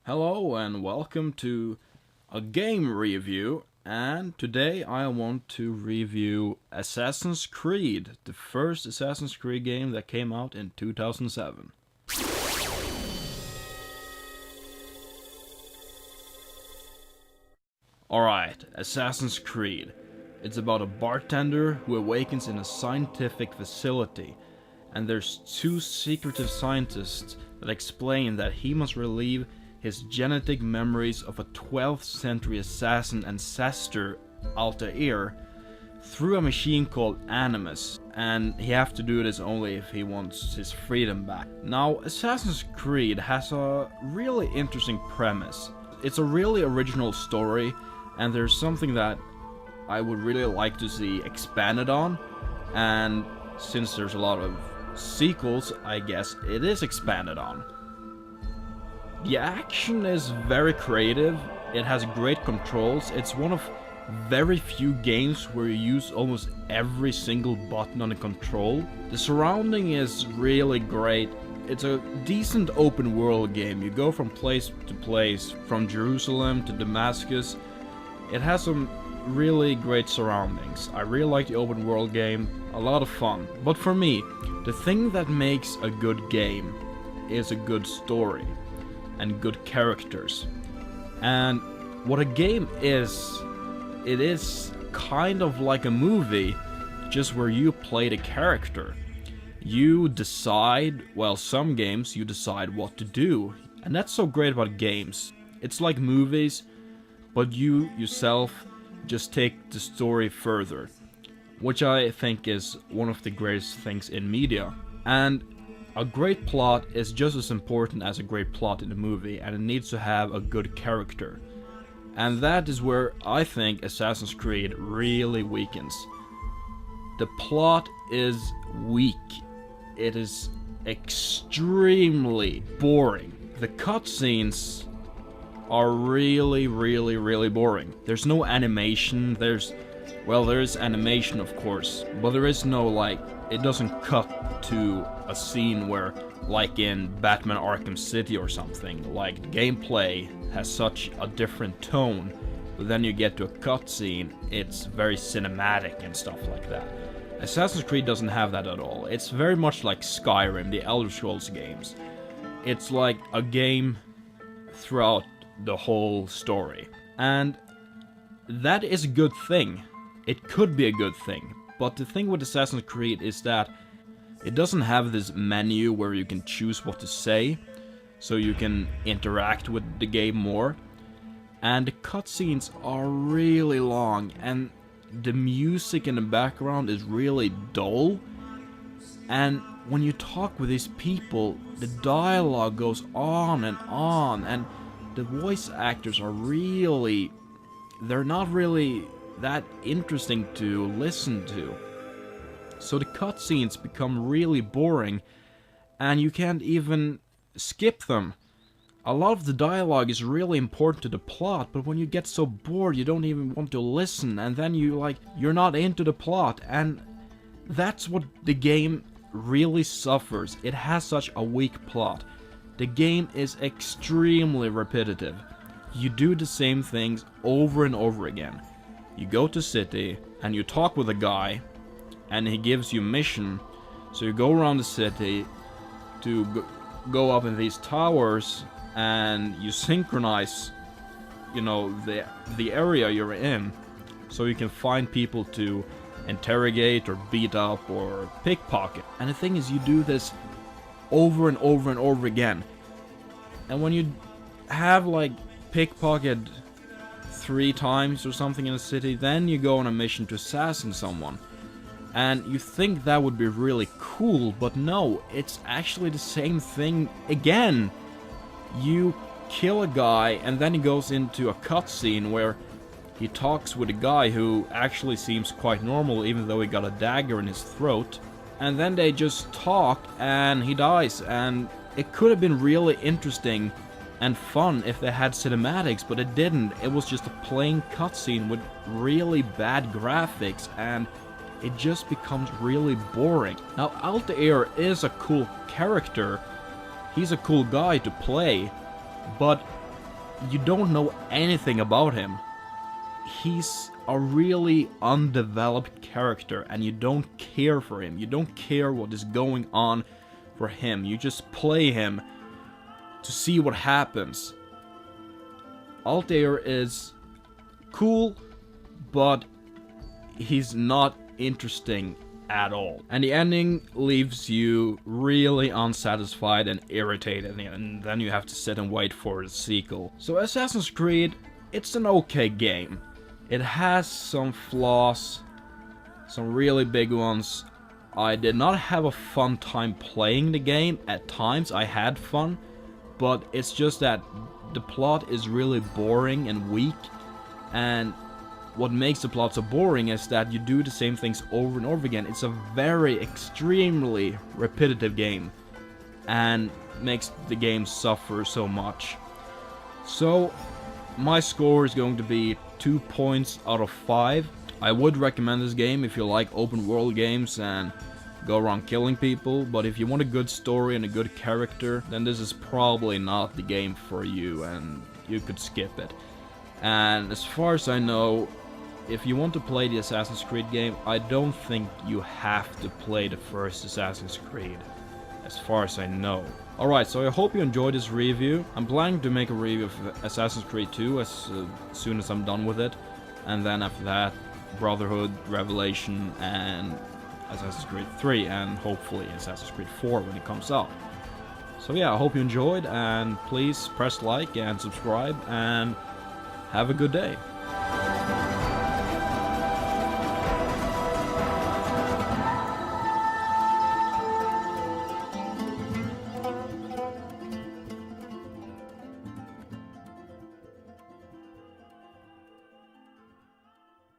Hello and welcome to a game review, and today I want to review Assassin's Creed, the first Assassin's Creed game that came out in 2007. Alright, Assassin's Creed. It's about a bartender who awakens in a scientific facility, and there's two secretive scientists that explain that he must relieve his genetic memories of a 12th century assassin ancestor, Altair, through a machine called Animus, and he have to do this only if he wants his freedom back. Now, Assassin's Creed has a really interesting premise. It's a really original story, and there's something that I would really like to see expanded on, and since there's a lot of sequels, I guess it is expanded on. The action is very creative, it has great controls, it's one of very few games where you use almost every single button on the control. The surrounding is really great. It's a decent open world game. You go from place to place, from Jerusalem to Damascus. It has some really great surroundings. I really like the open world game, a lot of fun. But for me, the thing that makes a good game is a good story and good characters. And what a game is, it is kind of like a movie, just where you play the character. You decide, well, some games you decide what to do, and that's so great about games. It's like movies, but you yourself just take the story further, which I think is one of the greatest things in media. And a great plot is just as important as a great plot in a movie, and it needs to have a good character. And that is where I think Assassin's Creed really weakens. The plot is weak. It is extremely boring. The cutscenes are really boring. There's no animation, there is animation of course, but there is no it doesn't cut to a scene where, like in Batman Arkham City or something, the gameplay has such a different tone, but then you get to a cutscene, it's very cinematic and stuff like that. Assassin's Creed doesn't have that at all. It's very much like Skyrim, the Elder Scrolls games. It's like a game throughout the whole story. And that is a good thing. It could be a good thing. But the thing with Assassin's Creed is that it doesn't have this menu where you can choose what to say, so you can interact with the game more. And the cutscenes are really long, and the music in the background is really dull. And when you talk with these people, the dialogue goes on, and the voice actors are they're not really that interesting to listen to. So the cutscenes become really boring, and you can't even skip them. A lot of the dialogue is really important to the plot, but when you get so bored you don't even want to listen, and then you're not into the plot, and that's what the game really suffers. It has such a weak plot. The game is extremely repetitive. You do the same things over and over again. You go to city, and you talk with a guy, and he gives you a mission, so you go around the city to go up in these towers, and you synchronize, the area you're in, so you can find people to interrogate or beat up or pickpocket. And the thing is, you do this over and over and over again. And when you have pickpocket 3 times or something in a city, then you go on a mission to assassinate someone. And you think that would be really cool, but no, it's actually the same thing again. You kill a guy, and then he goes into a cutscene where he talks with a guy who actually seems quite normal, even though he got a dagger in his throat. And then they just talk, and he dies, and it could have been really interesting and fun if they had cinematics, but it didn't. It was just a plain cutscene with really bad graphics, and it just becomes really boring. Now, Altair is a cool character. He's a cool guy to play, but you don't know anything about him. He's a really undeveloped character, and you don't care for him. You don't care what is going on for him. You just play him to see what happens. Altair is cool, but he's not interesting at all. And the ending leaves you really unsatisfied and irritated, and then you have to sit and wait for the sequel. So Assassin's Creed, it's an okay game. It has some flaws, some really big ones. I did not have a fun time playing the game. At times I had fun, but it's just that the plot is really boring and weak, and what makes the plot so boring is that you do the same things over and over again. It's a very extremely repetitive game, and makes the game suffer so much. So my score is going to be 2 points out of 5. I would recommend this game if you like open world games and go around killing people, but if you want a good story and a good character, then this is probably not the game for you, and you could skip it. And as far as I know, if you want to play the Assassin's Creed game, I don't think you have to play the first Assassin's Creed, as far as I know. Alright, so I hope you enjoyed this review. I'm planning to make a review of Assassin's Creed 2 as soon as I'm done with it. And then after that, Brotherhood, Revelation, and Assassin's Creed 3, and hopefully Assassin's Creed 4 when it comes out. So yeah, I hope you enjoyed, and please press like and subscribe, and have a good day.